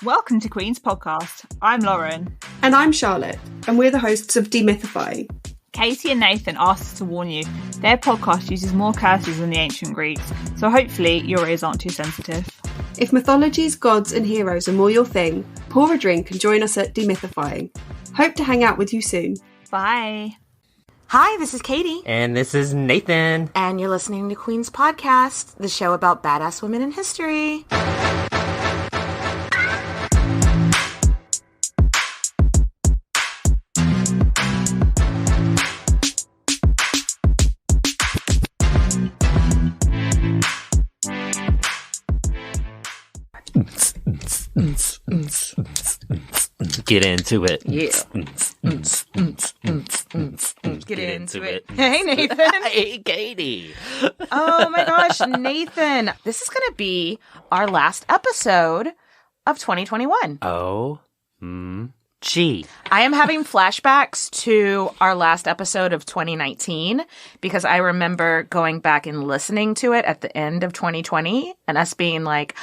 Welcome to Queen's Podcast. I'm Lauren. And I'm Charlotte, and we're the hosts of Demythifying. Katie and Nathan asked us to warn you. Their podcast uses more curses than the ancient Greeks, so hopefully your ears aren't too sensitive. If mythologies, gods and heroes are more your thing, pour a drink and join us at Demythifying. Hope to hang out with you soon. Bye. Hi, this is Katie. And this is Nathan. And you're listening to Queen's Podcast, the show about badass women in history. Get into it. Yeah. Get into it. Hey, Nathan. Hey, Katie. Oh my gosh, Nathan. This is going to be our last episode of 2021. Gee. I am having flashbacks to our last episode of 2019 because I remember going back and listening to it at the end of 2020 and us being like,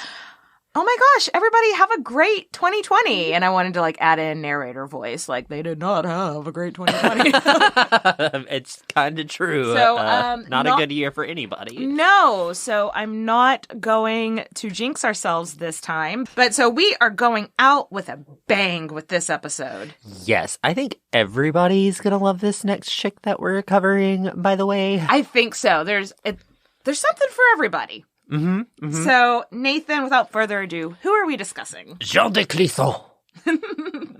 oh my gosh, everybody have a great 2020. And I wanted to like add in narrator voice, like they did not have a great 2020. It's kind of true. So, not a good year for anybody. No, so I'm not going to jinx ourselves this time. But so we are going out with a bang with this episode. Yes, I think everybody's going to love this next chick that we're covering, by the way. I think so. There's something for everybody. So, Nathan, without further ado, who are we discussing? Jeanne de Clisson.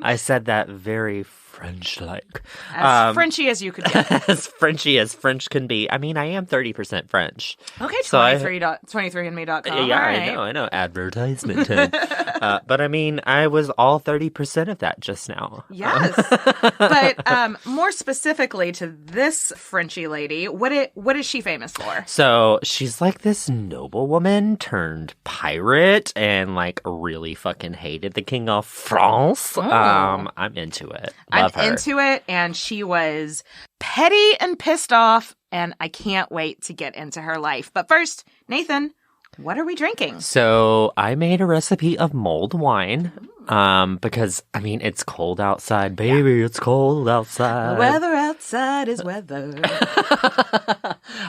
I said that very French-like. As Frenchy as you could get. As Frenchy as French can be. I mean, I am 30% French. Okay, so 23andme.com. Yeah, right. I know. Advertisement. But I mean, I was all 30% of that just now. Yes. But more specifically to this Frenchy lady, what is she famous for? So she's like this noblewoman turned pirate and like really fucking hated the King of France. I'm into it. Love her. Into it, and she was petty and pissed off, and I can't wait to get into her life. But first, Nathan, what are we drinking? So I made a recipe of mulled wine because, I mean, it's cold outside. Baby, it's cold outside. The weather outside is weather.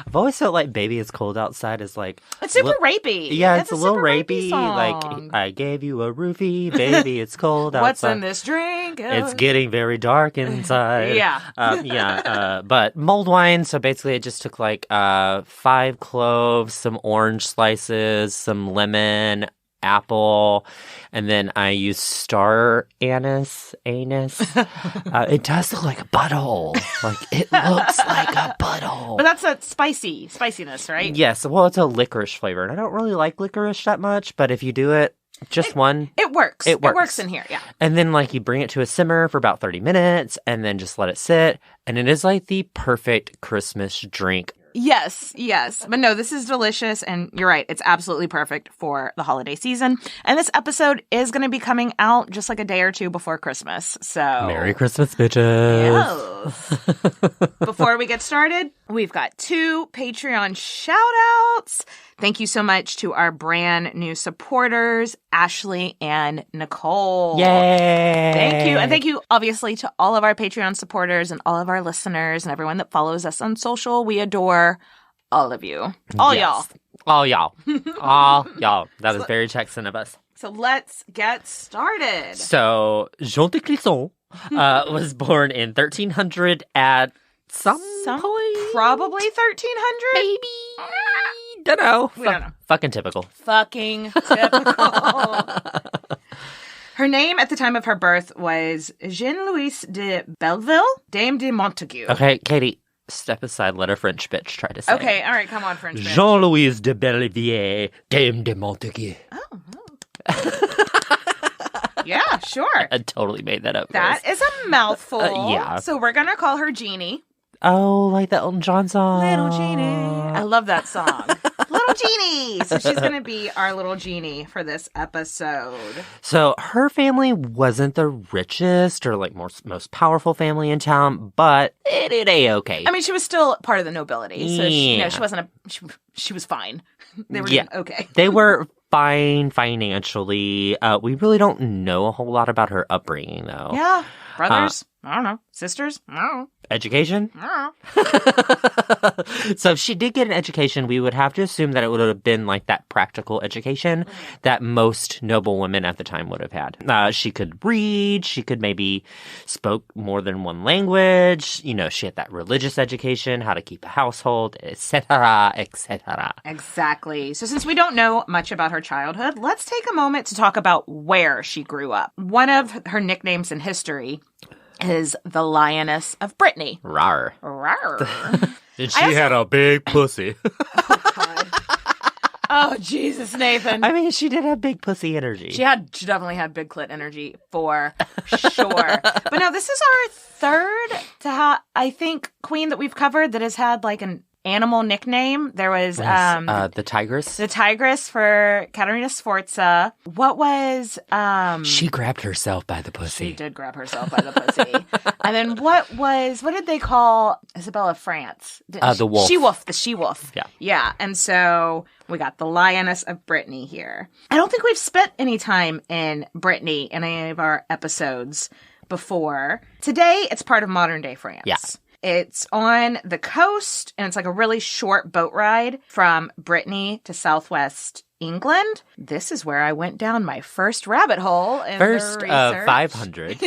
I've always felt like Baby, It's Cold Outside is like... It's super rapey. Yeah, it's a little rapey rapey. song. Like, I gave you a roofie, baby, it's cold outside. What's in this drink? It's getting very dark inside. Yeah. But mulled wine, so basically I just took like 5 cloves, some orange slices, some lemon, apple, and then I used star anise. It does look like a butthole. Like, it looks like a butthole. But that's that spiciness, right? Yes, well, it's a licorice flavor, and I don't really like licorice that much, but if you do it, one. It works. It works. It works in here, yeah. And then, like, you bring it to a simmer for about 30 minutes, and then just let it sit, and it is, like, the perfect Christmas drink. Yes. But no, this is delicious, and you're right. It's absolutely perfect for the holiday season. And this episode is going to be coming out just like a day or two before Christmas. So Merry Christmas, bitches. Yes. Before we get started, we've got 2 Patreon shout-outs. Thank you so much to our brand new supporters, Ashley and Nicole. Yay! Thank you. And thank you, obviously, to all of our Patreon supporters and all of our listeners and everyone that follows us on social. We adore all of you. All y'all. All y'all. All y'all. That is very Texan of us. So let's get started. So, Jeanne de Clisson was born in 1300 at some point. Probably 1300? Maybe. Don't know. We don't know. Fucking typical. Fucking typical. Her name at the time of her birth was Jeanne-Louise de Belleville, Dame de Montague. Okay, Katie, step aside. Let a French bitch try to say Okay, all right, come on, French bitch. Jean-Louise de Belleville, Dame de Montague. Oh. Yeah, sure. I totally made that up. That is a mouthful. Yeah. So we're going to call her Jeannie. Oh, like the Elton John song. Little Jeannie. I love that song. Little little genie. So she's going to be our little genie for this episode. So her family wasn't the richest or like most powerful family in town, but it did A-okay. I mean, she was still part of the nobility. So she wasn't she was fine. They were doing okay. They were fine financially. We really don't know a whole lot about her upbringing, though. Yeah. Brothers? I don't know. Sisters? I don't know. Education? I don't know. So if she did get an education, we would have to assume that it would have been like that practical education that most noble women at the time would have had. She could read. She could maybe spoke more than one language. You know, she had that religious education, how to keep a household, etc., etc. Exactly. So since we don't know much about her childhood, let's take a moment to talk about where she grew up. One of her nicknames in history is the Lioness of Brittany. Rawr. Rawr. And she had a big pussy. Oh, God. Oh, Jesus, Nathan. I mean, she did have big pussy energy. She definitely had big clit energy for sure. But no, this is our third, I think, queen that we've covered that has had like an animal nickname. There was the tigress. The tigress for Caterina Sforza. What was She grabbed herself by the pussy. She did grab herself by the pussy. And then what did they call Isabella France? The wolf. The she-wolf. Yeah. Yeah. And so we got the Lioness of Brittany here. I don't think we've spent any time in Brittany in any of our episodes before. Today, it's part of modern-day France. Yeah. It's on the coast, and it's like a really short boat ride from Brittany to southwest England. This is where I went down my first rabbit hole in First the of research. 500.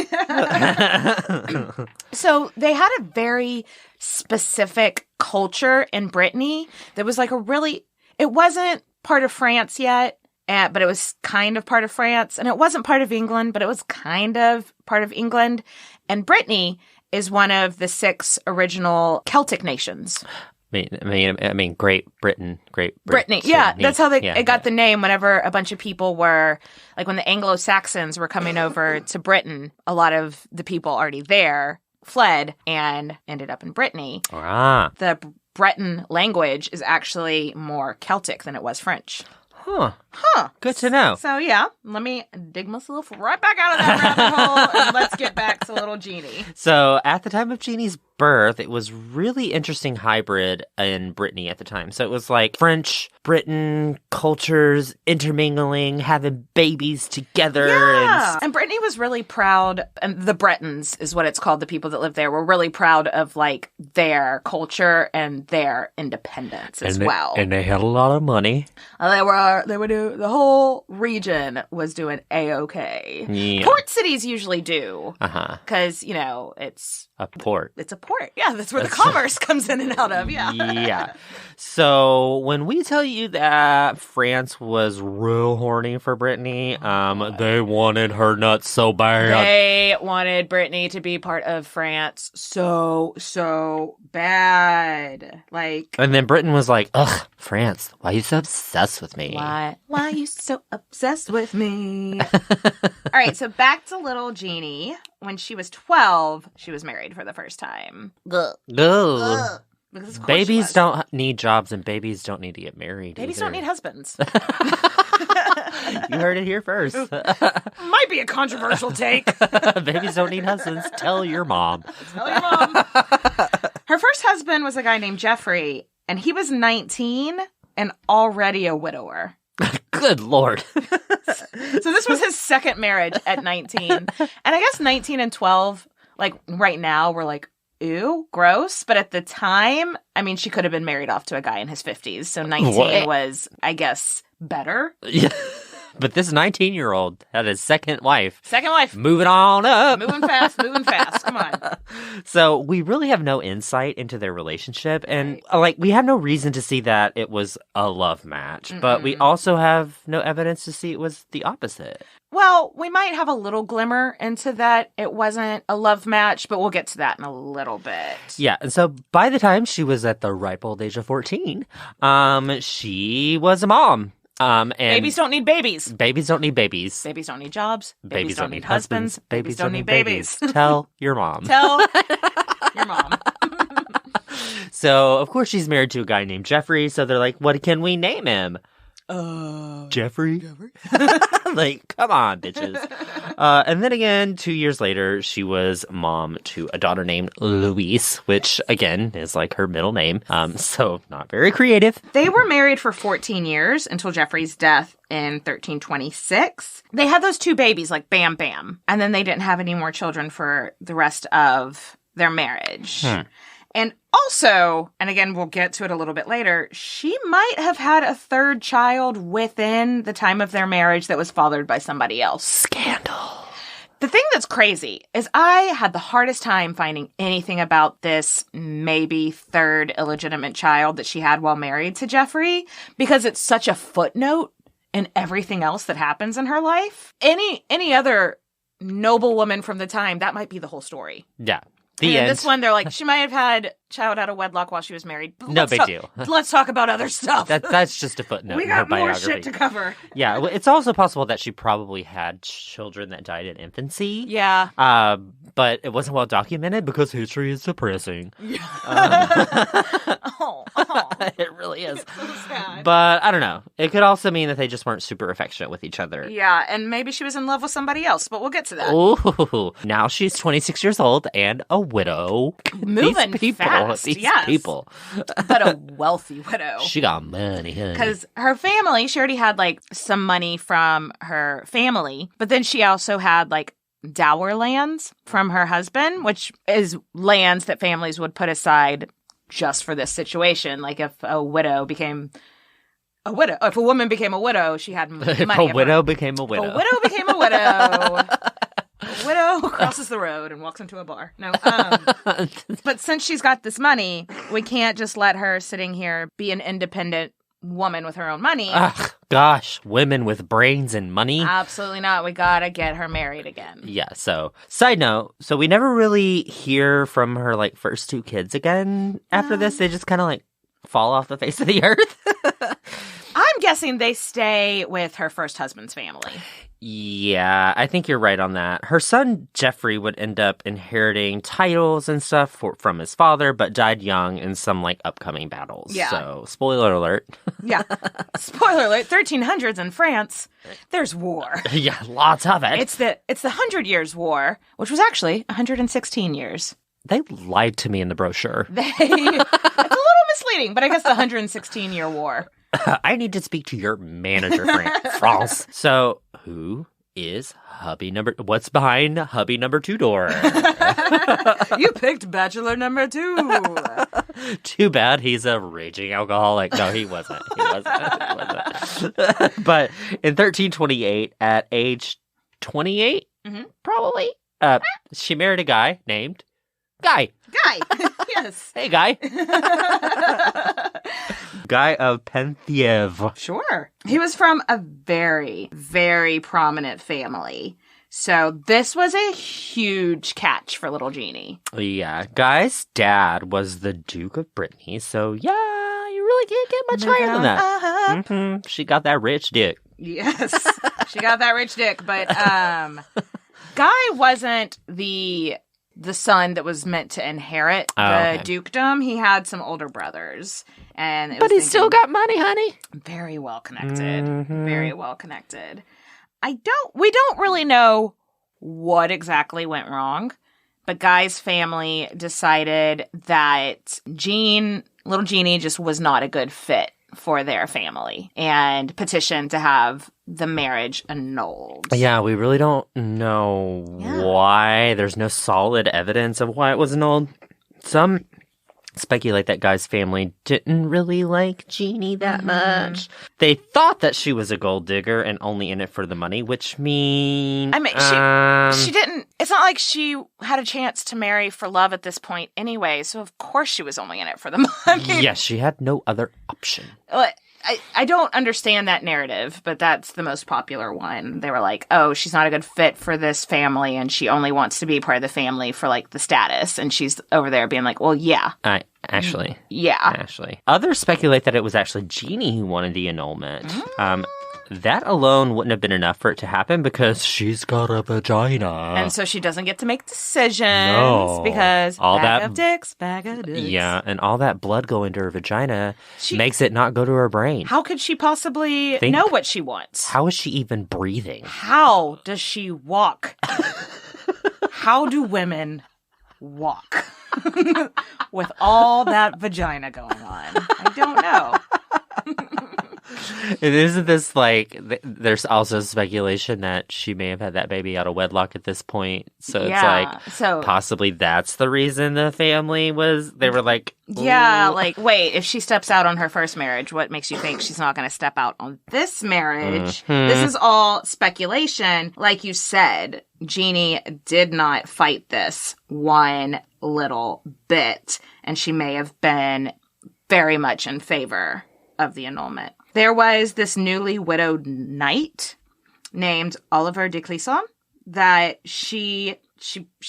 So they had a very specific culture in Brittany that was like it wasn't part of France yet, but it was kind of part of France. And it wasn't part of England, but it was kind of part of England. And Brittany is one of the 6 original Celtic nations. I mean, Great Britain. Brittany. Yeah, that's how it got the name whenever a bunch of people were, like when the Anglo-Saxons were coming over to Britain, a lot of the people already there fled and ended up in Brittany. Ah. The Breton language is actually more Celtic than it was French. Huh. Good to know. So, yeah, let me dig myself right back out of that rabbit hole and let's get back to little Jeannie. So, at the time of Jeannie's birth, it was really interesting hybrid in Brittany at the time. So, it was like French, Britain, cultures intermingling, having babies together. Yeah. And Brittany was really proud, and the Bretons is what it's called, the people that live there, were really proud of, like, their culture and their independence as well. And they had a lot of money. The whole region was doing A-okay. Yeah. Port cities usually do. Uh-huh. Because, you know, it's a port. It's a port. Yeah, that's where the commerce comes in and out of. Yeah. Yeah. So when we tell you that France was real horny for Brittany, they wanted her nuts so bad. They wanted Brittany to be part of France so bad. Like, and then Britain was like, ugh, France, why are you so obsessed with me? Why are you so obsessed with me? All right, so back to little Jeannie. When she was 12, she was married for the first time. Ugh. Babies don't need jobs and babies don't need to get married. Babies don't need husbands. You heard it here first. Might be a controversial take. Babies don't need husbands. Tell your mom. Tell your mom. Her first husband was a guy named Jeffrey, and he was 19 and already a widower. Good Lord. So this was his second marriage at 19. And I guess 19 and 12, like right now, we're like, ew, gross. But at the time, I mean, she could have been married off to a guy in his 50s. So 19 was, I guess, better. Yeah. But this 19-year-old had his second wife. Second wife. Moving on up. Moving fast. Come on. So we really have no insight into their relationship. And like, we have no reason to see that it was a love match. Mm-mm. But we also have no evidence to see it was the opposite. Well, we might have a little glimmer into that it wasn't a love match, but we'll get to that in a little bit. Yeah, and so by the time she was at the ripe old age of 14, she was a mom. And babies don't need babies. Babies don't need babies. Babies don't need jobs. Babies don't need husbands. Babies don't need babies. Tell your mom. Tell your mom. So, of course, she's married to a guy named Jeffrey. So they're like, what can we name him? Jeffrey? Like, come on, bitches. And then again, 2 years later, she was mom to a daughter named Louise, which, again, is like her middle name. So not very creative. They were married for 14 years until Jeffrey's death in 1326. They had those 2 babies, like bam, bam. And then they didn't have any more children for the rest of their marriage. And also, and again, we'll get to it a little bit later, she might have had a 3rd child within the time of their marriage that was fathered by somebody else. Scandal. The thing that's crazy is I had the hardest time finding anything about this maybe 3rd illegitimate child that she had while married to Jeffrey, because it's such a footnote in everything else that happens in her life. Any other noble woman from the time, that might be the whole story. Yeah. And in this one, they're like, she might have had child out of wedlock while she was married. But No big deal. Let's talk about other stuff. That's just a footnote We in her got more biography. shit to cover. Yeah, well, it's also possible that she probably had children that died in infancy. Yeah. But it wasn't well documented because history is depressing. It really is. So sad. But I don't know. It could also mean that they just weren't super affectionate with each other. Yeah, and maybe she was in love with somebody else, but we'll get to that. Ooh, now she's 26 years old and a widow. Moving These people, fast, these yes. people. But a wealthy widow. She got money, honey. Because her family, she already had, like, some money from her family, but then she also had, like, dower lands from her husband, which is lands that families would put aside just for this situation. Like, if a widow became a widow, if a woman became a widow, she had money. If a widow became a widow. A widow became a widow. A widow crosses the road and walks into a bar. No, but since she's got this money, we can't just let her sitting here be an independent woman with her own money. Ugh, gosh, women with brains and money. Absolutely not. We gotta get her married again. Yeah, so, side note, so we never really hear from her, like, first 2 kids again after this. They just kind of, like, fall off the face of the earth. I'm guessing they stay with her first husband's family. Yeah, I think you're right on that. Her son, Jeffrey, would end up inheriting titles and stuff from his father, but died young in some, like, upcoming battles. Yeah. So, spoiler alert. Yeah. Spoiler alert, 1300s in France, there's war. Yeah, lots of it. It's the 100 Years' War, which was actually 116 years. They lied to me in the brochure. It's a little misleading, but I guess the 116-year war. I need to speak to your manager, France. So, who is what's behind hubby number 2 door? You picked bachelor number 2. Too bad he's a raging alcoholic. No, he wasn't. But in 1328, at age 28, probably, she married a guy named Guy. Yes. Hey, Guy. Guy of Penthièvre. Sure. He was from a very, very prominent family. So this was a huge catch for little Jeannie. Yeah. Guy's dad was the Duke of Brittany. So, yeah, you really can't get much higher than that. Mm-hmm. She got that rich dick. Yes. She got that rich dick. But Guy wasn't the son that was meant to inherit the dukedom. He had some older brothers. But he still got money, honey. Very well connected. Mm-hmm. Very well connected. We don't really know what exactly went wrong, but Guy's family decided that little Jeannie just was not a good fit for their family and petitioned to have the marriage annulled. Yeah, we really don't know why. There's no solid evidence of why it was annulled. Some speculate that Guy's family didn't really like Jeannie that much. They thought that she was a gold digger and only in it for the money, which means... I mean, she didn't... It's not like she had a chance to marry for love at this point anyway, so of course she was only in it for the money. Yes, she had no other option. I don't understand that narrative, but that's the most popular one. They were like, oh, she's not a good fit for this family, and she only wants to be part of the family for, like, the status. And she's over there being like, well, yeah. Actually. Yeah. Actually. Others speculate that it was actually Jeannie who wanted the annulment. that alone wouldn't have been enough for it to happen because she's got a vagina. And so she doesn't get to make decisions No. because All bag that- of dicks, bag of dicks. Yeah, and all that blood going to her vagina makes it not go to her brain. How could she possibly know what she wants? How is she even breathing? How does she walk? How do women walk with all that vagina going on? I don't know. And isn't this like, there's also speculation that she may have had that baby out of wedlock at this point. So it's like, possibly that's the reason the family they were like, ooh. Yeah, like, wait, if she steps out on her first marriage, what makes you think she's not going to step out on this marriage? Mm-hmm. This is all speculation. Like you said, Jeannie did not fight this one little bit, and she may have been very much in favor of the annulment. There was this newly widowed knight named Oliver de Clisson that she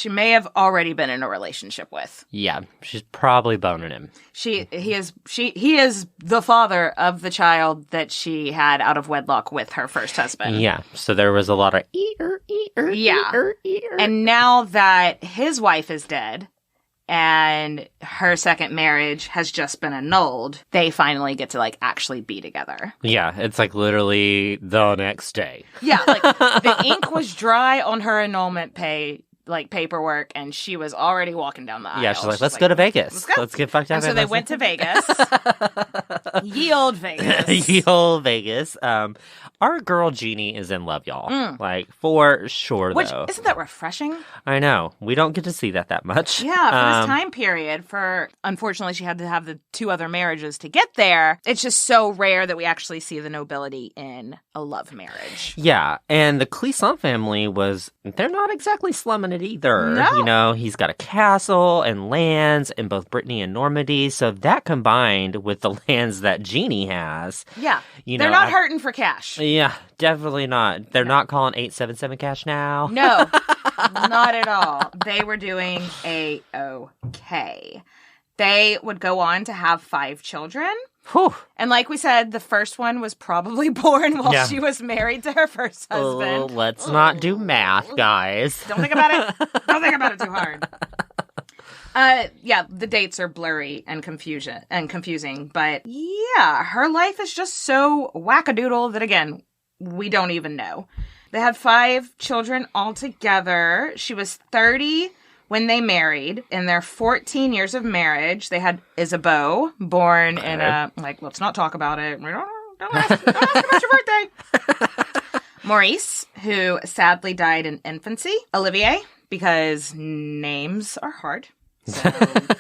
may have already been in a relationship with. Yeah, she's probably boning him. He is the father of the child that she had out of wedlock with her first husband. Yeah, so there was a lot of ear. And now that his wife is dead and her second marriage has just been annulled, they finally get to like actually be together. Yeah, it's like literally the next day. Yeah, like the ink was dry on her annulment paperwork, and she was already walking down the aisle. Yeah, she's like, let's go to Vegas. Let's get fucked up. And so they went to Vegas. Yield Vegas. Yield Vegas. Our girl Jeannie is in love, y'all. Like, for sure, Which, though. isn't that refreshing? I know. We don't get to see that much. Yeah, for this time period, unfortunately, she had to have the 2 other marriages to get there. It's just so rare that we actually see the nobility in a love marriage. Yeah, and the Clisson family they're not exactly slumming it either. No. You know, he's got a castle and lands in both Brittany and Normandy, so that combined with the lands that Jeannie has. Yeah, they're not hurting for cash. Yeah, definitely not. They're not calling 877 cash now. No, not at all. They were doing A-OK. They would go on to have 5 children. Whew. And like we said, the first one was probably born while she was married to her first husband. Let's not do math, guys. Don't think about it. Don't think about it too hard. Yeah, the dates are blurry and confusing, but yeah, her life is just so wackadoodle that, again, we don't even know. They had 5 children altogether. She was 30 when they married. In their 14 years of marriage, they had Isabeau, born in let's not talk about it. Don't ask about your birthday. Maurice, who sadly died in infancy. Olivier, because names are hard. So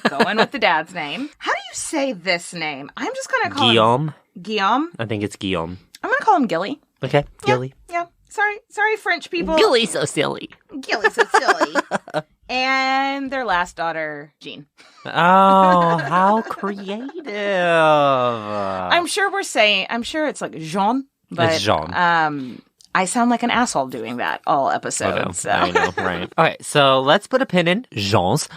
going with the dad's name. How do you say this name? I'm just going to call Guillaume. him Guillaume. I think it's Guillaume. I'm going to call him Gilly. Okay, Gilly. Yeah. Sorry, French people. Gilly's so silly. Gilly's so silly. And their last daughter, Jean. Oh, how creative. I'm sure it's like Jean. But, it's Jean. I sound like an asshole doing that all episodes. I know, right. Okay, so let's put a pin in Jean's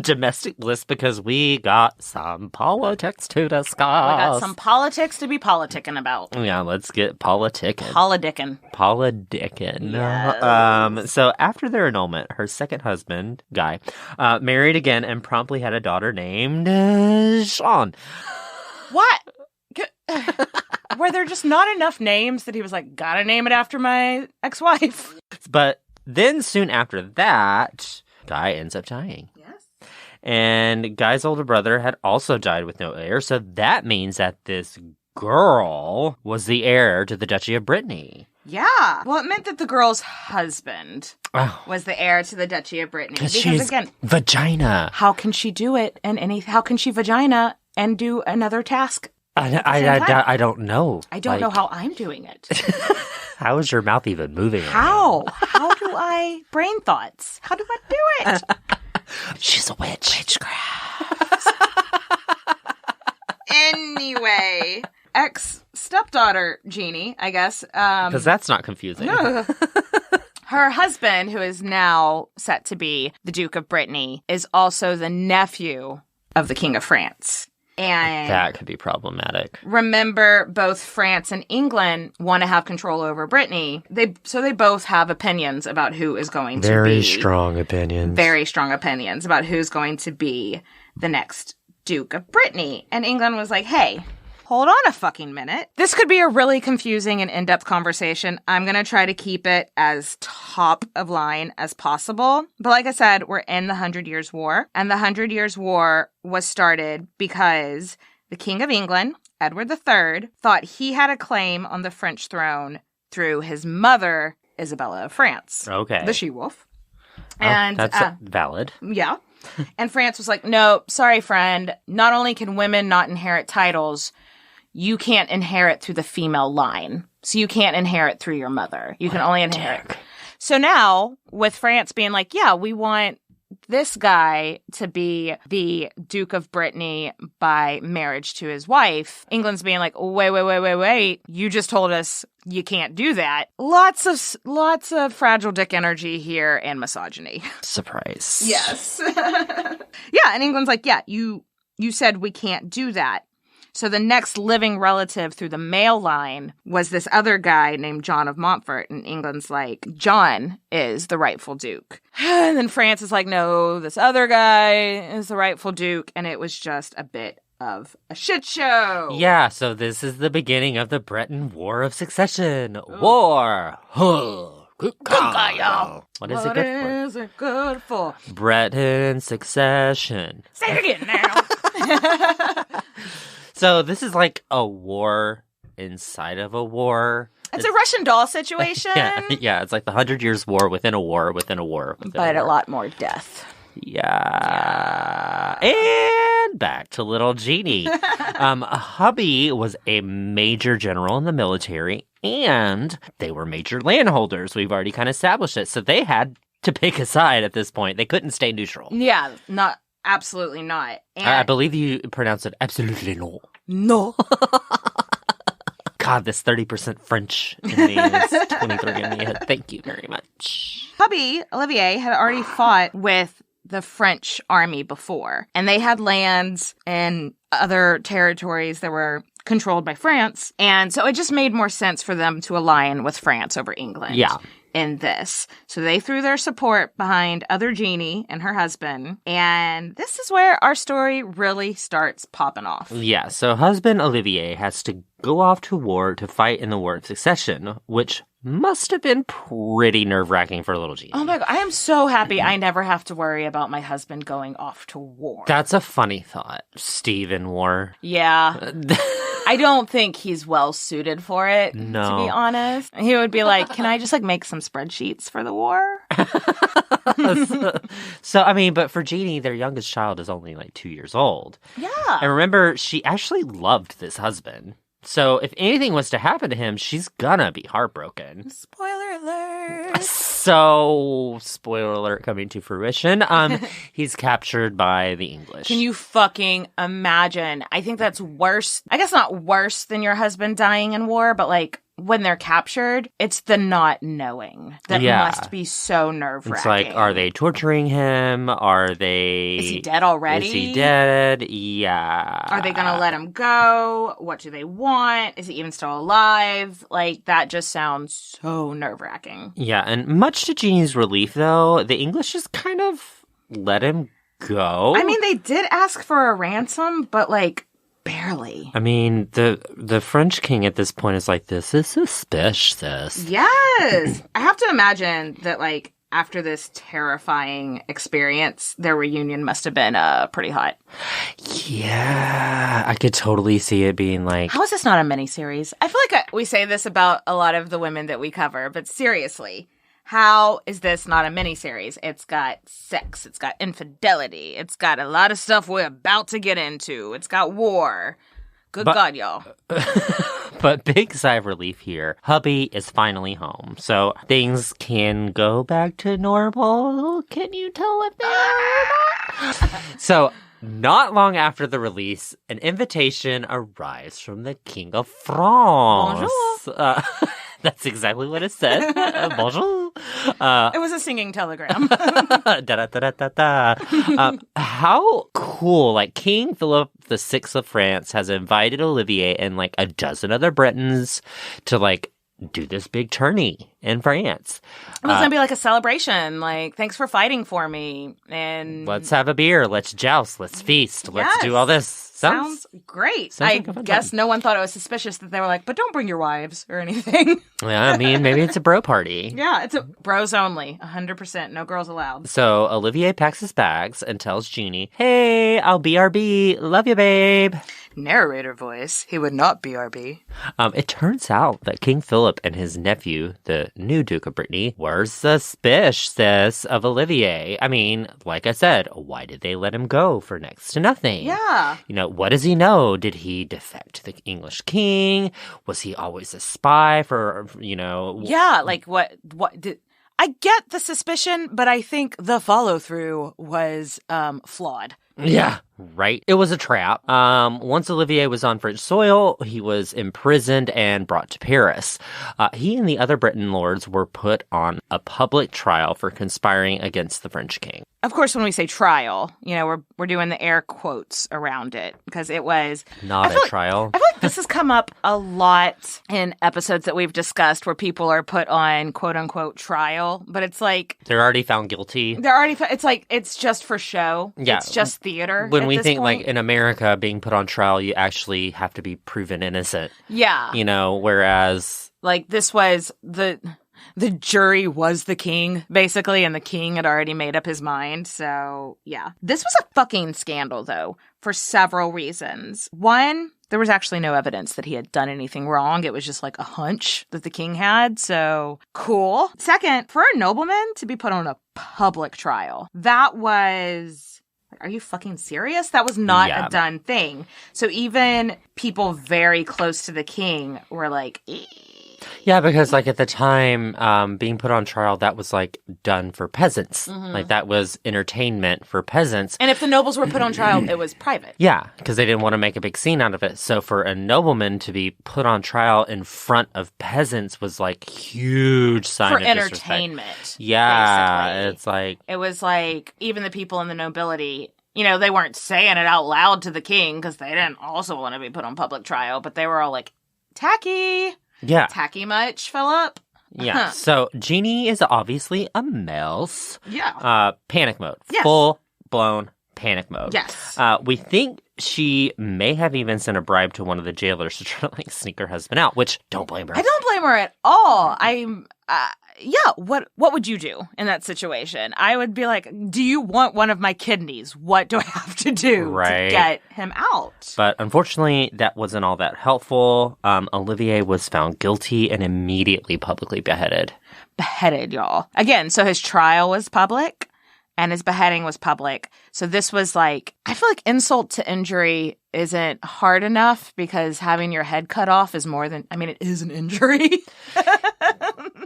domestic bliss because we got some politics to discuss. We got some politics to be politicking about. Yeah, let's get politicking. Politicking. Yes. So after their annulment, her second husband, Guy, married again and promptly had a daughter named Jeanne. What? Were there just not enough names that he was like, gotta name it after my ex-wife? But then soon after that, Guy ends up dying. Yes. And Guy's older brother had also died with no heir, so that means that this girl was the heir to the Duchy of Brittany. Yeah. Well, it meant that the girl's husband was the heir to the Duchy of Brittany. Because she's again, vagina. How can she do it? How can she vagina and do another task? I don't know. I don't know how I'm doing it. How is your mouth even moving? How? How do I brain thoughts? How do I do it? She's a witch. Witchcraft. Anyway, ex-stepdaughter Jeannie, I guess. Because that's not confusing. No. Her husband, who is now set to be the Duke of Brittany, is also the nephew of the King of France. And that could be problematic. remember, both France and England want to have control over Brittany. So they both have opinions about who is going to be. Very strong opinions. Very strong opinions about who's going to be the next Duke of Brittany. And England was like, hey, hold on a fucking minute. This could be a really confusing and in-depth conversation. I'm going to try to keep it as top of line as possible. But like I said, we're in the 100 Years' War. And the 100 Years' War was started because the King of England, Edward III, thought he had a claim on the French throne through his mother, Isabella of France. Okay. The she-wolf. And that's valid. Yeah. And France was like, no, sorry, friend. Not only can women not inherit titles, you can't inherit through the female line. So you can't inherit through your mother. You can only inherit. So now, with France being like, yeah, we want this guy to be the Duke of Brittany by marriage to his wife, England's being like, wait. You just told us you can't do that. Lots of fragile dick energy here and misogyny. Surprise. Yes. Yeah, and England's like, yeah, you said we can't do that. So the next living relative through the male line was this other guy named John of Montfort. And England's like, John is the rightful duke. And then France is like, no, this other guy is the rightful duke. And it was just a bit of a shit show. Yeah, so this is the beginning of the Breton War of Succession. War. Good God, y'all. What is it good for? What is it good for? Breton Succession. Say it again now. So this is like a war inside of a war. It's a Russian doll situation. Yeah, it's like the 100 Years' War within a war within a war. But a lot more death. Yeah. And back to little Jeannie. Hubby was a major general in the military, and they were major landholders. We've already kind of established it. So they had to pick a side at this point. They couldn't stay neutral. Yeah, absolutely not. And I believe you pronounce it absolutely no. No. God, this 30% French in me is 23 in me. Thank you very much. Hubby, Olivier, had already fought with the French army before, and they had lands in other territories that were controlled by France, and so it just made more sense for them to align with France over England. Yeah. In this. So they threw their support behind other Jeannie and her husband. And this is where our story really starts popping off. Yeah, so husband Olivier has to go off to war to fight in the War of Succession, which must have been pretty nerve-wracking for little Jeannie. Oh my God, I am so happy I never have to worry about my husband going off to war. That's a funny thought. Steve in war. Yeah. I don't think he's well suited for it, No. to be honest. He would be like, can I just make some spreadsheets for the war? So, I mean, but for Jeannie, their youngest child is only 2 years old. Yeah. And remember, she actually loved this husband. So if anything was to happen to him, she's gonna be heartbroken. Spoiler alert. So, spoiler alert coming to fruition. He's captured by the English. Can you fucking imagine? I think that's worse. I guess not worse than your husband dying in war, but when they're captured, it's the not knowing that must be so nerve-wracking. It's like, are they torturing him? Are they... Is he dead already? Is he dead? Yeah. Are they gonna let him go? What do they want? Is he even still alive? That just sounds so nerve-wracking. Yeah, and much to Jeannie's relief, though, the English just kind of let him go. I mean, they did ask for a ransom, but barely. I mean, the French king at this point is like, this is suspicious. Yes! I have to imagine that, after this terrifying experience, their reunion must have been pretty hot. Yeah, I could totally see it being how is this not a miniseries? I feel like we say this about a lot of the women that we cover, but seriously, how is this not a miniseries? It's got sex, it's got infidelity, it's got a lot of stuff we're about to get into, it's got war. Good God, y'all. But big sigh of relief here. Hubby is finally home, so things can go back to normal. Can you tell if they are? So, not long after the release, an invitation arrives from the King of France. Bonjour. That's exactly what it said. Bonjour. It was a singing telegram. Da-da-da-da-da-da. How cool. Like, King Philip VI of France has invited Olivier and, like, a dozen other Britons to, like, do this big tourney in France. It was going to be like a celebration. Like, thanks for fighting for me. And let's have a beer. Let's joust. Let's feast. Let's do all this. Sounds great. I guess no one thought it was suspicious that they were like, but don't bring your wives or anything. Yeah, I mean, maybe it's a bro party. Yeah, it's a bros only. 100%. No girls allowed. So Olivier packs his bags and tells Jeannie, hey, I'll BRB. Love you, babe. Narrator voice. He would not BRB. It turns out that King Philip and his nephew, the new Duke of Brittany, were suspicious of Olivier. I mean, like I said, why did they let him go for next to nothing? Yeah. You know, what does he know? Did he defect to the English king? Was he always a spy for, you know? Yeah, like what did... I get the suspicion, but I think the follow-through was flawed. Yeah, right. It was a trap. Once Olivier was on French soil, he was imprisoned and brought to Paris. He and the other Breton lords were put on a public trial for conspiring against the French king. Of course, when we say trial, you know, we're doing the air quotes around it because it was not a trial. I feel like this has come up a lot in episodes that we've discussed where people are put on quote unquote trial, but it's like they're already found guilty. It's like it's just for show. Yeah. It's just theater. When we think point. like in America being put on trial, you actually have to be proven innocent. Yeah. You know, whereas like this was the jury was the king, basically, and the king had already made up his mind. So, yeah. This was a fucking scandal, though, for several reasons. One, there was actually no evidence that he had done anything wrong. It was just like a hunch that the king had. So, cool. Second, for a nobleman to be put on a public trial, that was... Are you fucking serious? That was not a done thing. So even people very close to the king were like... Yeah, because like at the time, being put on trial, that was like done for peasants. Mm-hmm. Like that was entertainment for peasants. And if the nobles were put on trial, it was private. Yeah, because they didn't want to make a big scene out of it. So for a nobleman to be put on trial in front of peasants was like huge sign of entertainment. Disrespect. Yeah, basically. It's like... It was like even the people in the nobility... You know, they weren't saying it out loud to the king because they didn't also want to be put on public trial, but they were all like, tacky. Yeah. Tacky much, Philip? Yeah. So Jeannie is obviously a mouse. Yeah. Panic mode. Yes. Full-blown panic mode. Yes. We think she may have even sent a bribe to one of the jailers to try to like sneak her husband out, which don't blame her. I don't blame her at all. What would you do in that situation? I would be like, do you want one of my kidneys? What do I have to do to get him out? But unfortunately, that wasn't all that helpful. Olivier was found guilty and immediately publicly beheaded. Beheaded, y'all. Again, so his trial was public and his beheading was public. So this was like, I feel like insult to injury isn't hard enough because having your head cut off is more than, I mean, it is an injury.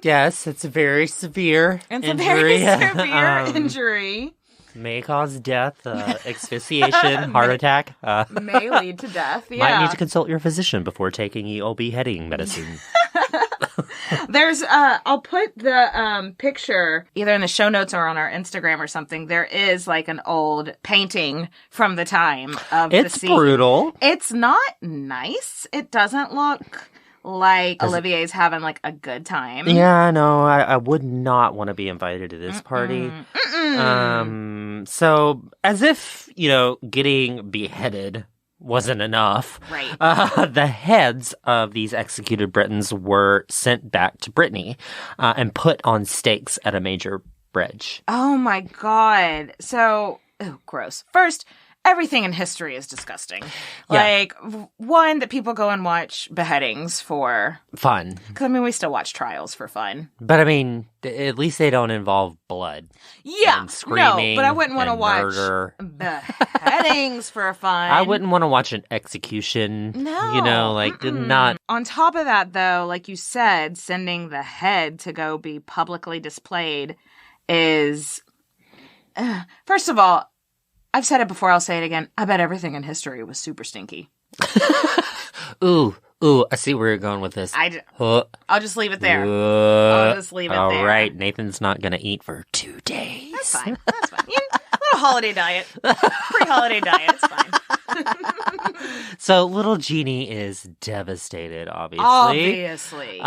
Yes, it's a very severe injury. It's a very severe injury. May cause death, asphyxiation, heart attack. May lead to death, yeah. Might need to consult your physician before taking EOB beheading medicine. There's, I'll put the picture either in the show notes or on our Instagram or something. There is like an old painting from the time of the scene. It's brutal. It's not nice. It doesn't look like Olivier's having like a good time. Yeah, no, I would not want to be invited to this party. So as if, you know, getting beheaded wasn't enough. Right. The heads of these executed Britons were sent back to Brittany and put on stakes at a major bridge. Oh my God. So, gross. First, everything in history is disgusting. Yeah. Like, one, that people go and watch beheadings for fun. Because, I mean, we still watch trials for fun. But, I mean, at least they don't involve blood. Yeah. And screaming. No, but I wouldn't want to watch murder. beheadings for fun. I wouldn't want to watch an execution. No. You know, like, not. On top of that, though, like you said, sending the head to go be publicly displayed is. First of all, I've said it before, I'll say it again. I bet everything in history was super stinky. Ooh, Ooh, I see where you're going with this. I'll just leave it there. I'll just leave it there. All right, Nathan's not going to eat for 2 days. That's fine. That's fine. A little holiday diet. Pre-holiday diet. It's fine. So little Jeannie is devastated, obviously.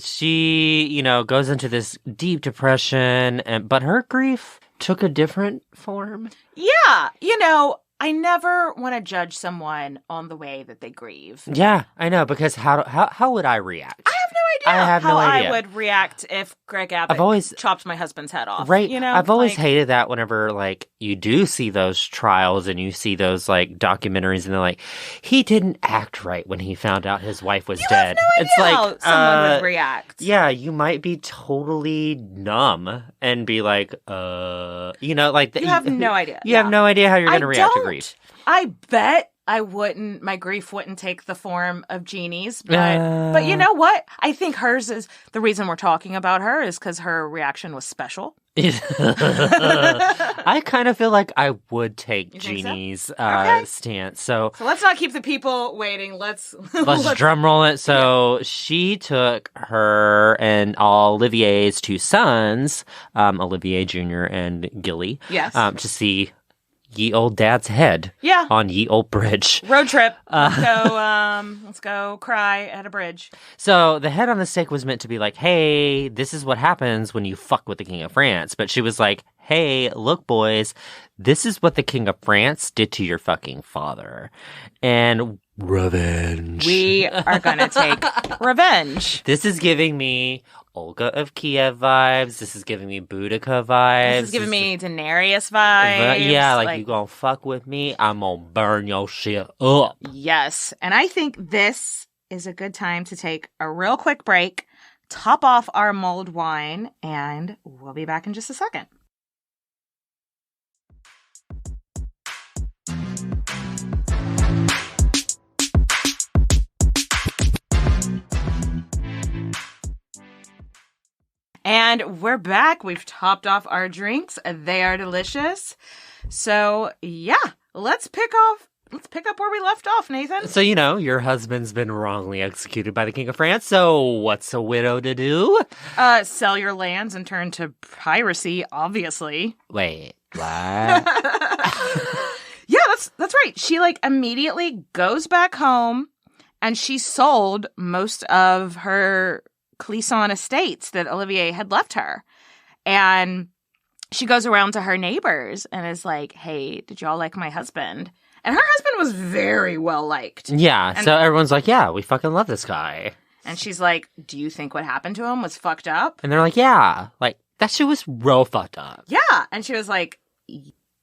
She, goes into this deep depression, but her grief took a different form. Yeah. I never want to judge someone on the way that they grieve. Yeah, I know, because how would I react? I have no idea. I have no idea. I would react if Greg Abbott chopped my husband's head off. Right. I've always hated that whenever, you do see those trials and you see those, documentaries and they're like, he didn't act right when he found out his wife was dead. Have no idea how someone would react. Yeah, you might be totally numb and be like, you have no idea. You have no idea how you're going to react to grief. I bet my grief wouldn't take the form of Jeannie's, but you know what? I think hers is, the reason we're talking about her is because her reaction was special. I kind of feel like I would take Jeannie's stance. So let's not keep the people waiting. Let's drum roll it. So she took her and Olivier's 2 sons, Olivier Jr. and Gilly, to see ye old dad's head on ye old bridge. Road trip. Let's go cry at a bridge. So the head on the stake was meant to be like, hey, this is what happens when you fuck with the King of France. But she was like, hey, look, boys, this is what the King of France did to your fucking father. And revenge. We are going to take revenge. This is giving me Olga of Kiev vibes. This is giving me Boudica vibes. This is giving me Daenerys vibes. Yeah, you gonna fuck with me, I'm gonna burn your shit up. Yes, and I think this is a good time to take a real quick break, top off our mulled wine, and we'll be back in just a second. And we're back. We've topped off our drinks. They are delicious. So, yeah, let's pick up where we left off, Nathan. So, your husband's been wrongly executed by the King of France. So, what's a widow to do? Sell your lands and turn to piracy, obviously. Wait, what? Yeah, that's right. She immediately goes back home and she sold most of her Clisson estates that Olivier had left her. And she goes around to her neighbors and is like, hey, did y'all like my husband? And her husband was very well liked. Yeah, so everyone's like, yeah, we fucking love this guy. And she's like, do you think what happened to him was fucked up? And they're like, yeah, that shit was real fucked up. Yeah, and she was like,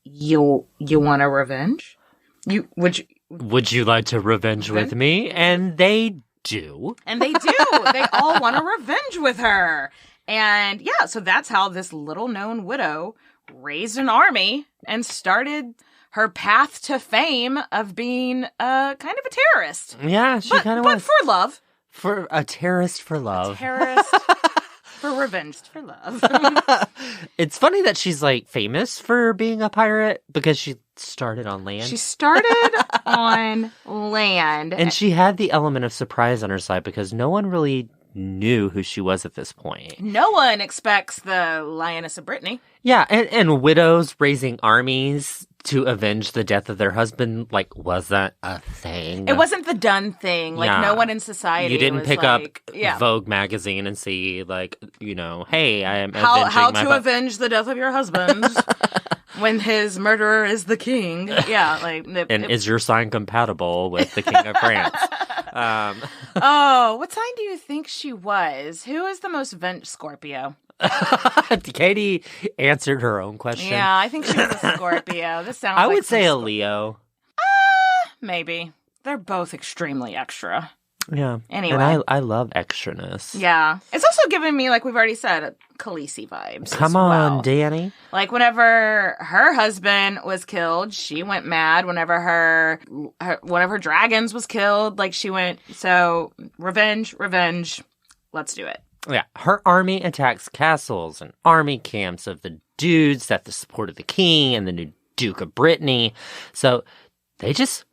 you want a revenge? Would you like to revenge with me? And they do. And they do. They all want a revenge with her. And yeah, so that's how this little known widow raised an army and started her path to fame of being kind of a terrorist. Yeah, she kind of was. But for love. For a terrorist for love. A terrorist for revenge for love. It's funny that she's famous for being a pirate because she started on land. She started on land. And she had the element of surprise on her side because no one really knew who she was at this point. No one expects the Lioness of Brittany. Yeah, and widows raising armies to avenge the death of their husband, wasn't a thing. It wasn't the done thing. No one in society. You didn't pick up Vogue magazine and see, hey, I am how to avenge the death of your husband when his murderer is the king. Yeah, is your sign compatible with the King of France? What sign do you think she was? Who is the most Scorpio? Katie answered her own question. Yeah, I think she was a Scorpio. This sounds. I would say a Leo. Maybe they're both extremely extra. Yeah. Anyway, and I love extraness. Yeah, it's also giving me, we've already said, Khaleesi vibes. Come on, Danny. Whenever her husband was killed, she went mad. Whenever one of her dragons was killed, she went. So revenge. Let's do it. Yeah, her army attacks castles and army camps of the dudes that the support of the king and the new Duke of Brittany. So they just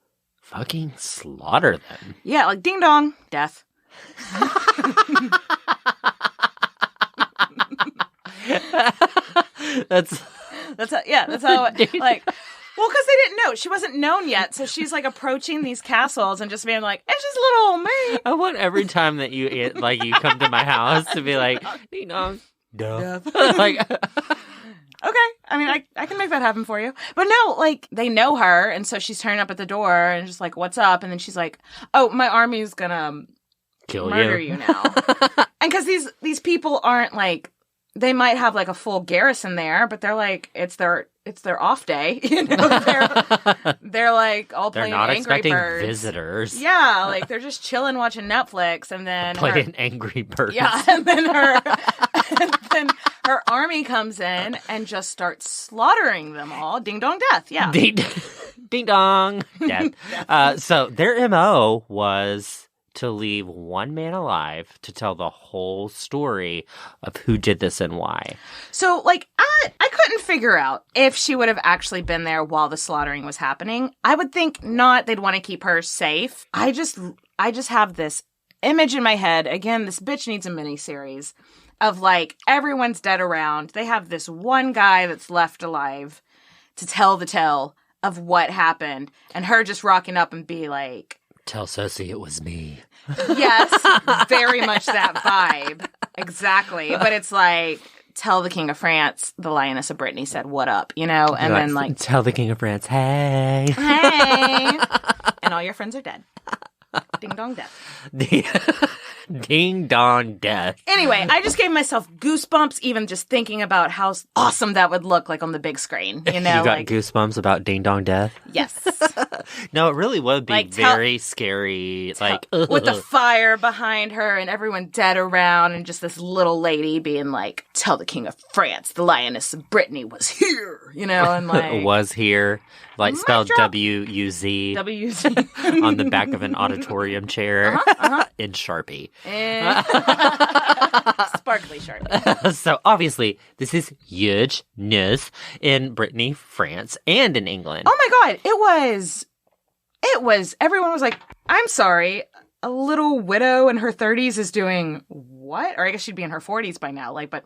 Fucking slaughter them. Yeah, like ding dong, death. That's how it, like, well, because they didn't know. She wasn't known yet, so she's like approaching these castles and just being like, it's just little old me. I want every time that you come to my house to be like, ding dong, death. Like, okay, I mean, I can make that happen for you. But no, like, they know her, and so she's turning up at the door and just like, what's up? And then she's like, oh, my army's gonna murder you now. And because these people aren't like, they might have like a full garrison there, but they're like, it's their off day, you know. They're like all they're playing not Angry expecting Birds. visitors. Yeah, like they're just chilling watching Netflix, and then playing Angry Birds. Yeah, and then her army comes in and just starts slaughtering them all. Ding dong, death. Yeah, ding dong, death. So their MO was to leave one man alive to tell the whole story of who did this and why. So, like, I couldn't figure out if she would have actually been there while the slaughtering was happening. I would think not. They'd want to keep her safe. I just have this image in my head. Again, this bitch needs a miniseries of, like, everyone's dead around. They have this one guy that's left alive to tell the tale of what happened, and her just rocking up and be like, tell Cersei it was me. Yes, very much that vibe. Exactly. But it's like, tell the King of France, the Lioness of Brittany said, what up, you know? And then like, tell the King of France, hey. Hey. And all your friends are dead. Ding dong death. Ding dong death. Anyway, I just gave myself goosebumps even just thinking about how awesome that would look like on the big screen. You know, you got goosebumps about ding dong death? Yes. No, it really would be like, very scary. Like with the fire behind her and everyone dead around and just this little lady being like, tell the King of France, the Lioness of Brittany was here. You know, and like was here. Like spelled W-U-Z. W-U-Z. On the back of an auditorium chair in Sharpie. Sparkly Sharpie. So obviously, this is huge news in Brittany, France, and in England. Oh my God. It was, everyone was like, I'm sorry, a little widow in her 30s is doing what? Or I guess she'd be in her 40s by now. Like, but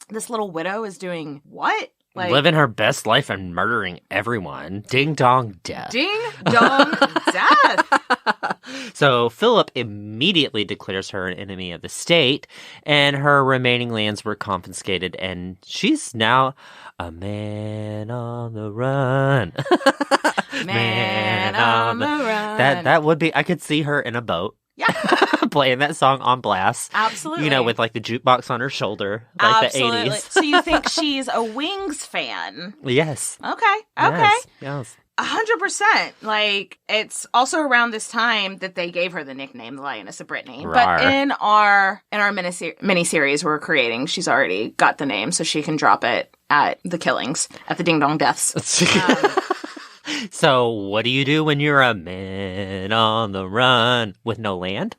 this little widow is doing what? Like, living her best life and murdering everyone. Ding dong death. Ding dong death. So Philip immediately declares her an enemy of the state, and her remaining lands were confiscated, and she's now a man on the run. Man on the run. That would be, I could see her in a boat. Yeah. Playing that song on blast. Absolutely. You know, with like the jukebox on her shoulder. Like Absolutely. the 80s. So you think she's a Wings fan? Yes. Okay. Yes. 100%. Like, it's also around this time that they gave her the nickname, the Lioness of Brittany. Rawr. But in our miniseries we're creating, she's already got the name, so she can drop it at the killings, at the Ding Dong Deaths. So what do you do when you're a man on the run with no land?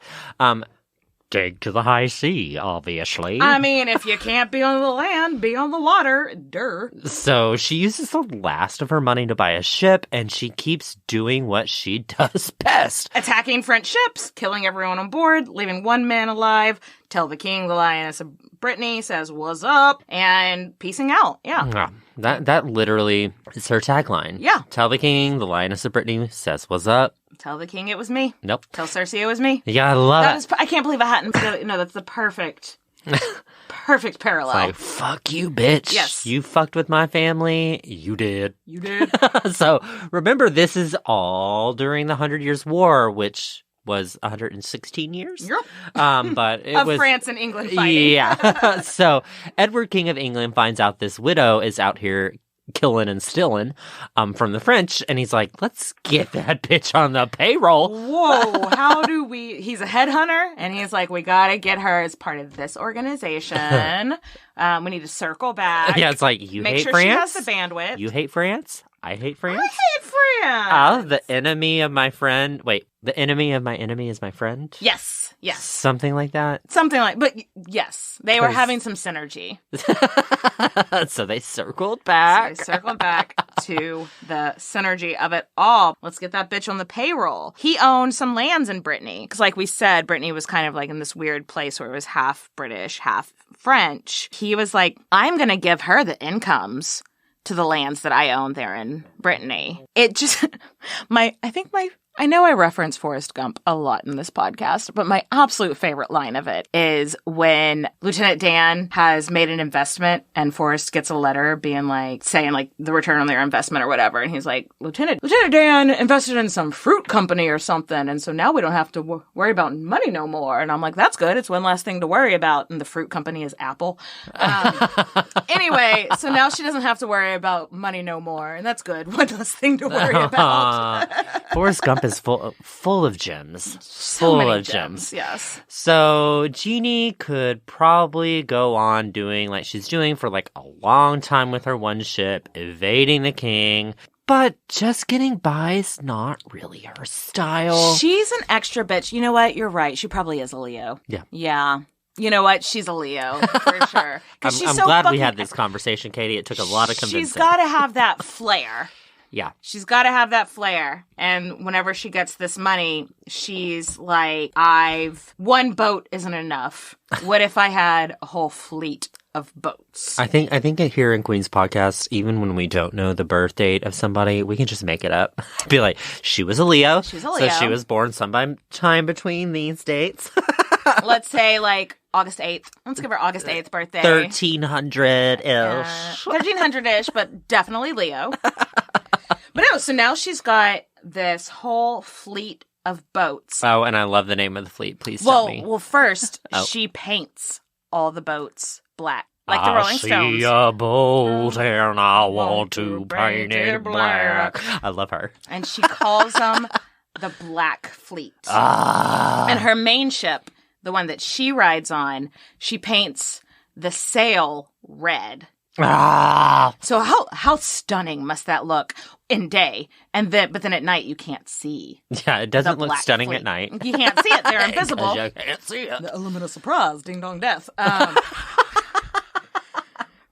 Dig to the high sea, obviously. I mean, if you can't be on the land, be on the water. Durr. So she uses the last of her money to buy a ship, and she keeps doing what she does best. Attacking French ships, killing everyone on board, leaving one man alive, tell the king the Lioness of Brittany says, what's up, and peacing out. Yeah. That literally is her tagline. Yeah. Tell the king the Lioness of Brittany says, what's up. Tell the king it was me. Nope. Tell Cersei it was me. Yeah, I love it. I can't believe I hadn't. No, that's the perfect parallel. It's like, fuck you, bitch. Yes. You fucked with my family. You did. You did. So remember, this is all during the 100 Years' War, which was 116 years. Yep. But it of was France and England fighting. Yeah. So Edward, King of England, finds out this widow is out here killing and stealing from the French, and he's like, let's get that bitch on the payroll. Whoa, how do we... He's a headhunter, and he's like, we gotta get her as part of this organization. We need to circle back. Yeah, it's like, you Make hate sure France? she has the bandwidth. You hate France? I hate France? I hate France! The enemy of my friend... Wait, the enemy of my enemy is my friend? Yes. Yes. Something like that. But yes, they were 'Cause- having some synergy. So they circled back. So they circled back to the synergy of it all. Let's get that bitch on the payroll. He owned some lands in Brittany. Because like we said, Brittany was kind of like in this weird place where it was half British, half French. He was like, I'm going to give her the incomes to the lands that I own there in Brittany. It just, I know I reference Forrest Gump a lot in this podcast, but my absolute favorite line of it is when Lieutenant Dan has made an investment and Forrest gets a letter being like, saying like the return on their investment or whatever. And he's like, Lieutenant Dan invested in some fruit company or something. And so now we don't have to worry about money no more. And I'm like, that's good. It's one less thing to worry about. And the fruit company is Apple. Anyway, so now she doesn't have to worry about money no more. And that's good. One less thing to worry about. Forrest Gump is full of gems. So many gems. Yes. So Jeannie could probably go on doing like she's doing for like a long time with her one ship, evading the king. But just getting by is not really her style. She's an extra bitch. You know what? You're right. She probably is a Leo. Yeah. Yeah. You know what? She's a Leo, for sure. I'm glad we had this conversation, Katie. It took a lot of convincing. She's got to have that flair. Yeah. She's got to have that flair. And whenever she gets this money, she's like, one boat isn't enough. What if I had a whole fleet of boats? I think here in Queen's podcast, even when we don't know the birth date of somebody, we can just make it up. Be like, she was a Leo. She's a Leo. So she was born sometime between these dates. Let's say like August 8th. Let's give her August 8th birthday. 1300-ish. 1300-ish, but definitely Leo. But no, so now she's got this whole fleet of boats. Oh, and I love the name of the fleet. Please tell me. Well, first, she paints all the boats black. Like the Rolling Stones. I see a boat and I want to paint it black. I love her. And she calls them the Black Fleet. Ah. And her main ship, the one that she rides on, she paints the sail red. Ah. So how stunning must that look in day? But then at night you can't see. Yeah, it doesn't look Black stunning Fleet. at night. You can't see it. They're invisible. You can't see it. The element of surprise, ding dong death.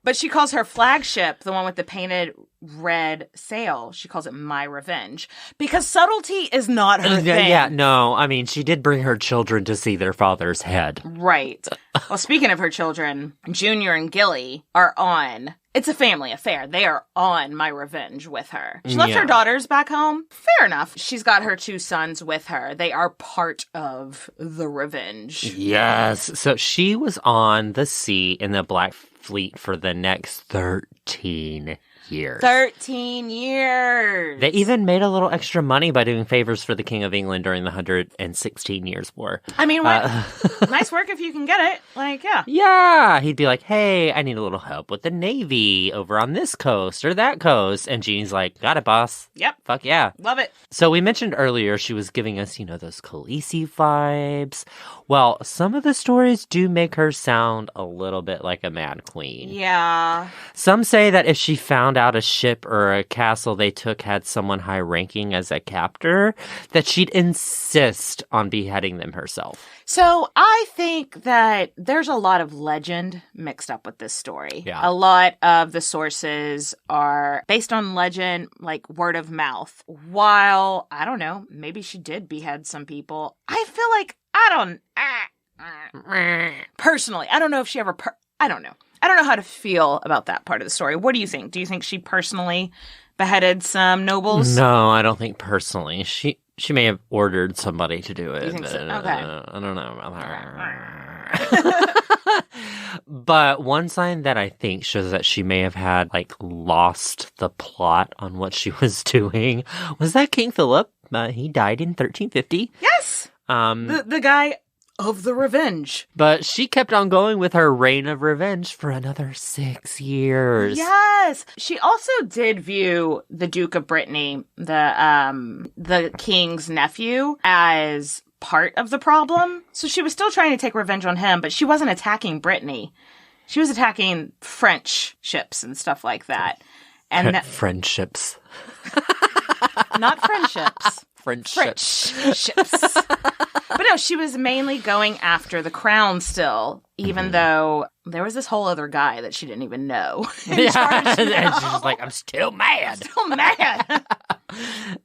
But she calls her flagship, the one with the painted red sail, she calls it My Revenge. Because subtlety is not her thing. Yeah, no. I mean, she did bring her children to see their father's head. Right. Well, speaking of her children, Junior and Gilly are on. It's a family affair. They are on My Revenge with her. She left her daughters back home. Fair enough. She's got her 2 sons with her. They are part of the Revenge. Yes. So she was on the sea in the Black Fleet for the next 13 years. 13 years. They even made a little extra money by doing favors for the King of England during the 116 Years' War. I mean, what? Nice work if you can get it. Like, yeah. Yeah. He'd be like, hey, I need a little help with the Navy over on this coast or that coast. And Jeannie's like, got it, boss. Yep. Fuck yeah. Love it. So we mentioned earlier she was giving us, those Khaleesi vibes. Well, some of the stories do make her sound a little bit like a mad queen. Yeah. Some say that if she found out a ship or a castle they took had someone high-ranking as a captor, that she'd insist on beheading them herself. So I think that there's a lot of legend mixed up with this story. Yeah. A lot of the sources are based on legend, like word of mouth. While, I don't know, maybe she did behead some people. I feel like, personally, I don't know if she ever, I don't know. I don't know how to feel about that part of the story. What do you think? Do you think she personally beheaded some nobles? No, I don't think personally. She may have ordered somebody to do it. You think so? Okay. I don't know about her. But one sign that I think shows that she may have had, lost the plot on what she was doing was that King Philip. He died in 1350. Yes! The guy of the Revenge. But she kept on going with her reign of revenge for another 6 years. Yes. She also did view the Duke of Brittany, the king's nephew, as part of the problem. So she was still trying to take revenge on him, but she wasn't attacking Brittany. She was attacking French ships and stuff like that. And Friendships. not friendships. French ships. But no, she was mainly going after the crown still, even though there was this whole other guy that she didn't even know. Yeah. And she's just like, I'm still mad. Still mad.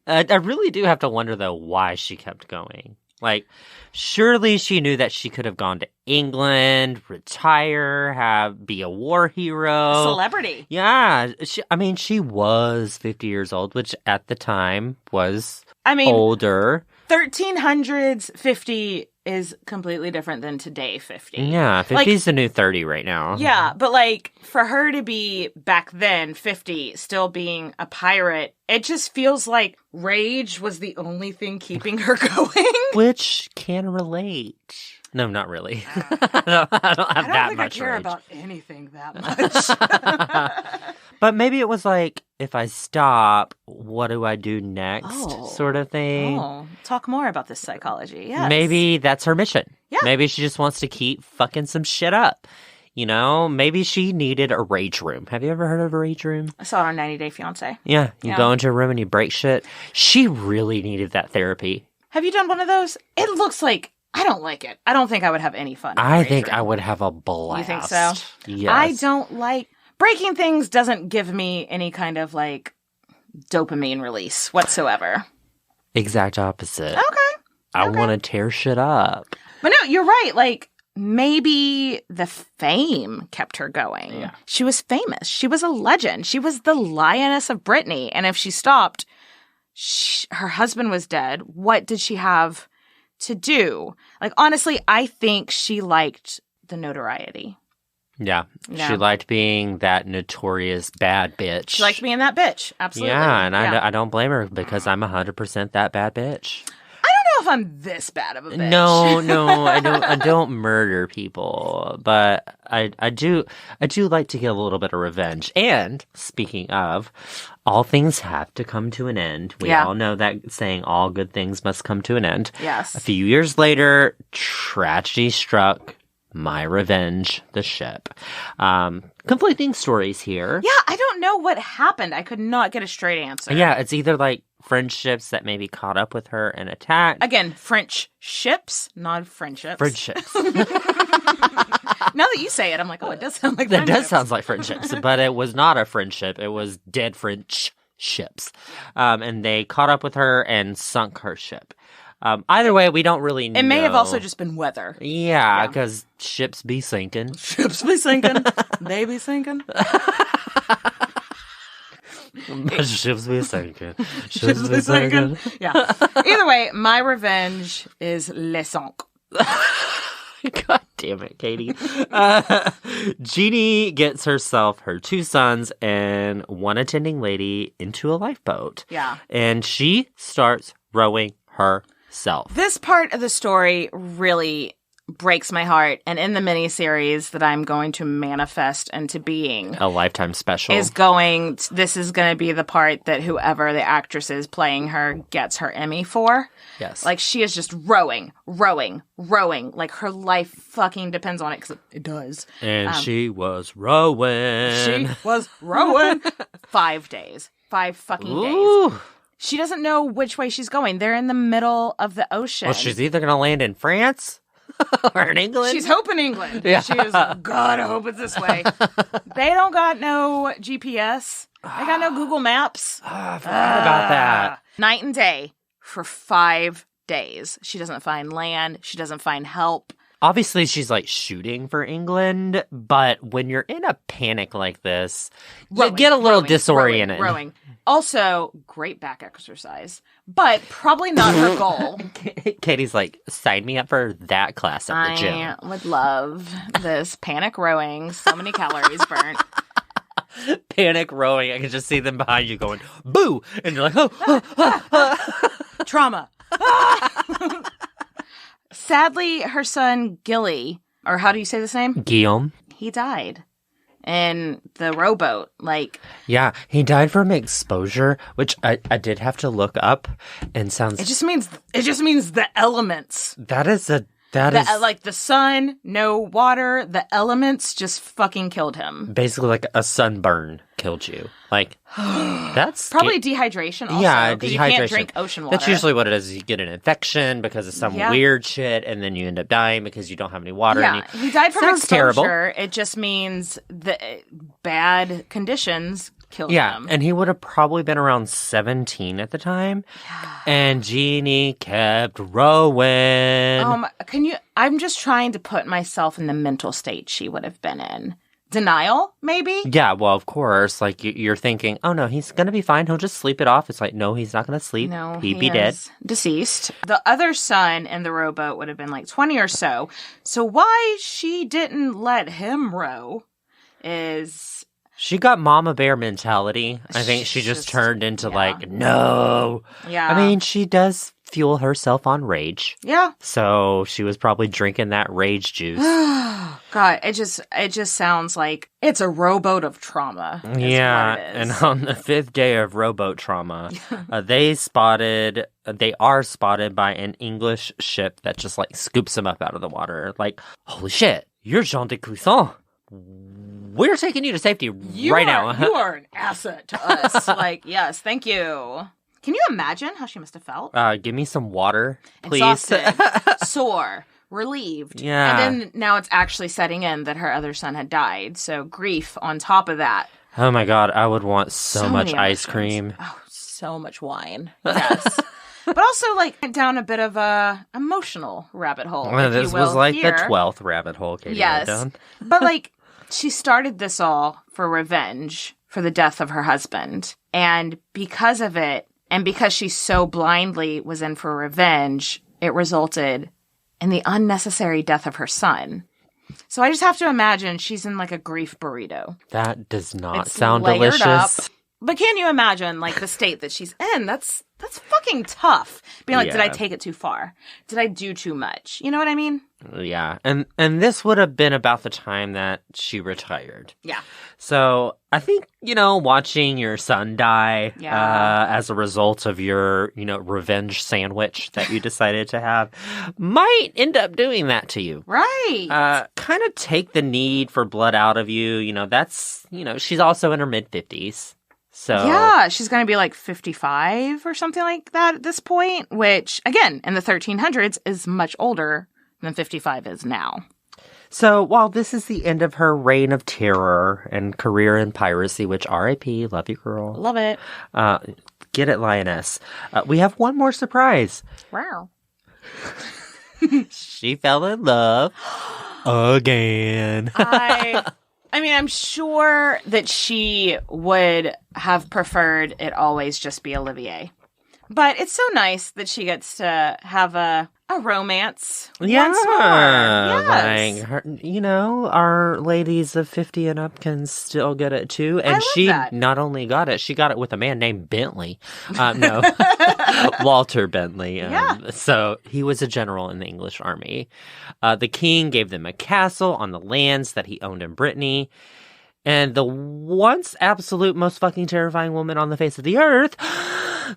I really do have to wonder, though, why she kept going. Like, surely she knew that she could have gone to England, retire, be a war hero. Celebrity. Yeah. She was 50 years old, which at the time was older. 1300s 50 is completely different than today 50. Yeah, 50 is the new 30 right now. Yeah, but like for her to be back then 50 still being a pirate, it just feels like rage was the only thing keeping her going. Which can relate. No, not really. I don't have that much I care rage. about anything that much. But maybe it was like, if I stop, what do I do next? Sort of thing. Oh, talk more about this psychology. Yes. Maybe that's her mission. Yeah. Maybe she just wants to keep fucking some shit up. You know, maybe she needed a rage room. Have you ever heard of a rage room? I saw it on 90 Day Fiancé. Yeah. You go into a room and you break shit. She really needed that therapy. Have you done one of those? It looks like, I don't like it. I don't think I would have any fun. I think I would have a blast. You think so? Yes. I don't like... Breaking things doesn't give me any kind of, like, dopamine release whatsoever. Exact opposite. Okay. I want to tear shit up. But no, you're right. Like, maybe the fame kept her going. Yeah. She was famous. She was a legend. She was the Lioness of Brittany. And if she stopped, her husband was dead. What did she have to do? Like, honestly, I think she liked the notoriety. Yeah. She liked being that notorious bad bitch. She liked being that bitch. Absolutely. Yeah, and I don't blame her because I'm 100% that bad bitch. I don't know if I'm this bad of a bitch. No, I don't murder people, but I do like to get a little bit of revenge. And speaking of, all things have to come to an end. We all know that saying, all good things must come to an end. Yes. A few years later, tragedy struck. My Revenge, the ship. Conflicting stories here. Yeah, I don't know what happened. I could not get a straight answer. Yeah, it's either like friendships that maybe caught up with her and attacked. Again, French ships, not friendships. Friendships. Now that you say it, I'm like, oh, it does sound like that friendships. does sound like friendships, but it was not a friendship. It was dead French ships. And they caught up with her and sunk her ship. Either way, we don't really know. It may have also just been weather. Yeah, because ships be sinking. Ships be sinking. They be sinking. Ships be sinking. Ships be sinking. Yeah. Either way, my revenge is Le Sonk. God damn it, Katie. Jeannie gets herself, her 2 sons, and 1 attending lady into a lifeboat. Yeah. And she starts rowing herself. This part of the story really breaks my heart, and in the miniseries that I'm going to manifest into being, a Lifetime special, this is going to be the part that whoever the actress is playing her gets her Emmy for. Yes. Like, she is just rowing. Like, her life fucking depends on it, because it does. And she was rowing. 5 days. 5 fucking Ooh. days. She doesn't know which way she's going. They're in the middle of the ocean. Well, she's either going to land in France or in England. She's hoping England. Yeah. She is, God, I hope it's this way. They don't got no GPS. They got no Google Maps. I forgot about that. Night and day for 5 days. She doesn't find land. She doesn't find help. Obviously, she's like shooting for England, but when you're in a panic like this, you get a little disoriented. Rowing. Also, great back exercise, but probably not her goal. Katie's like, sign me up for that class at the gym. I would love this panic rowing. So many calories burnt. Panic rowing. I can just see them behind you going, boo! And you're like, oh. Trauma. Sadly, her son, Gilly, or how do you say this name? Guillaume. He died in the rowboat. Like, yeah, he died from exposure, which I did have to look up, and sounds. It just means the elements. That is a That is like the sun, no water, the elements just fucking killed him. basically like a sunburn killed you. Like, that's Probably dehydration also. Yeah, because dehydration. You can't drink ocean water. That's usually what it is. You get an infection because of some weird shit, and then you end up dying because you don't have any water. Yeah, he died from Sounds exposure. terrible. It just means the bad conditions killed him. And he would have probably been around 17 at the time. And Jeannie kept rowing. I'm just trying to put myself in the mental state she would have been in. Denial, maybe? Yeah, well, of course. Like, you're thinking, oh, no, he's going to be fine. He'll just sleep it off. It's like, no, he's not going to sleep. No, He'd be dead. Deceased. The other son in the rowboat would have been like 20 or so. So why she didn't let him row is... She got mama bear mentality. I think she just turned into like, no. Yeah. I mean, she does fuel herself on rage. Yeah. So she was probably drinking that rage juice. God, it just sounds like it's a rowboat of trauma. Yeah, what it is. and on the 5th day of rowboat trauma, they are spotted by an English ship that just like scoops them up out of the water. Like, holy shit, you're Jeanne de Clisson. We're taking you to safety now. You are an asset to us. Like, yes, thank you. Can you imagine how she must have felt? Give me some water, please. Exhausted, sore, relieved. Yeah. And then now it's actually setting in that her other son had died. So grief on top of that. Oh my God, I would want so much many ice emotions. cream. Oh, so much wine. Yes. But also, like, went down a bit of a emotional rabbit hole. Well, this was like here. the 12th rabbit hole Katie went down. But, like, she started this all for revenge for the death of her husband. And because of it, and because she so blindly was in for revenge, it resulted in the unnecessary death of her son. So I just have to imagine she's in like a grief burrito. That does not It's sound layered delicious. up. But can you imagine like the state that she's in? That's fucking tough. Being like, did I take it too far? Did I do too much? You know what I mean? Yeah. And this would have been about the time that she retired. Yeah. So I think, watching your son die as a result of your, revenge sandwich that you decided to have might end up doing that to you. Right. Kind of take the need for blood out of you. That's, she's also in her mid-50s. So yeah, she's going to be like 55 or something like that at this point, which, again, in the 1300s is much older than 55 is now. So while this is the end of her reign of terror and career in piracy, which R.I.P., love you, girl. Love it. Get it, Lioness. We have one more surprise. Wow. She fell in love again. I mean, I'm sure that she would have preferred it always just be Olivier. But it's so nice that she gets to have a romance once more. Yes. Like, her, our ladies of 50 and up can still get it too. And she not only got it, she got it with a man named Bentley. No, Walter Bentley. So he was a general in the English army. The king gave them a castle on the lands that he owned in Brittany. And the once absolute most fucking terrifying woman on the face of the earth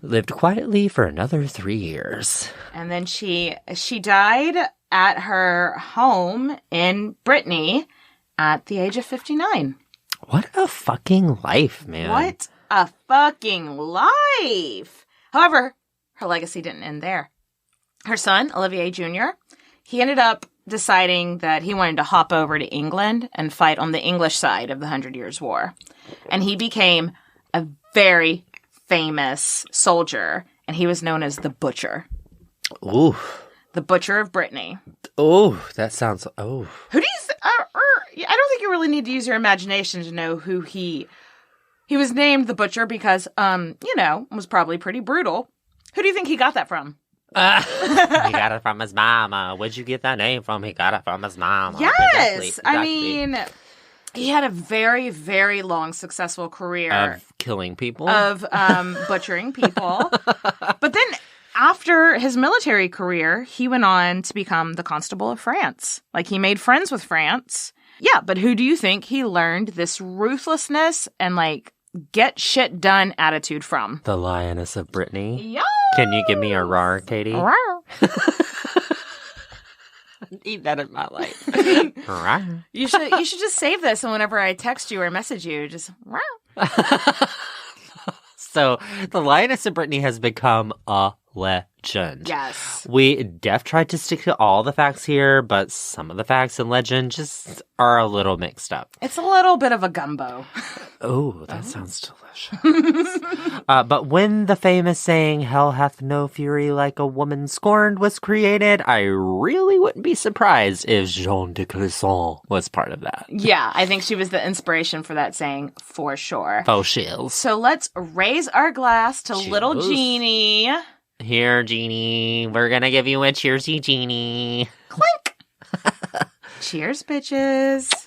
lived quietly for another 3 years. And then she died at her home in Brittany at the age of 59. What a fucking life, man. What a fucking life. However, her legacy didn't end there. Her son, Olivier Jr., he ended up deciding that he wanted to hop over to England and fight on the English side of the 100 Years' War. And he became a very famous soldier, and he was known as the Butcher. Ooh. The Butcher of Brittany. Oh, that sounds... Oh. Who do you... I don't think you really need to use your imagination to know who he was named the Butcher because, was probably pretty brutal. Who do you think he got that from? He got it from his mama. Where'd you get that name from? He got it from his mama. Yes! Exactly. I mean, he had a very, very long, successful career. Of killing people? Of butchering people. But then, after his military career, he went on to become the Constable of France. Like, he made friends with France. Yeah, but who do you think he learned this ruthlessness and, like, get shit done attitude from? The Lioness of Brittany. Yeah. Can you give me a roar, Katie? Wow. need that in my life. You should just save this, and whenever I text you or message you, just So the Lioness of Brittany has become a legend. Yes. We tried to stick to all the facts here, but some of the facts and legend just are a little mixed up. It's a little bit of a gumbo. Oh, that sounds delicious. But when the famous saying, "Hell hath no fury like a woman scorned," was created, I really wouldn't be surprised if Jeanne de Clisson was part of that. Yeah, I think she was the inspiration for that saying, for sure. Faux shields. So let's raise our glass to Cheers. little Jeannie. Here, Jeannie. We're gonna give you a cheersy, Jeannie. Clink! Cheers, bitches.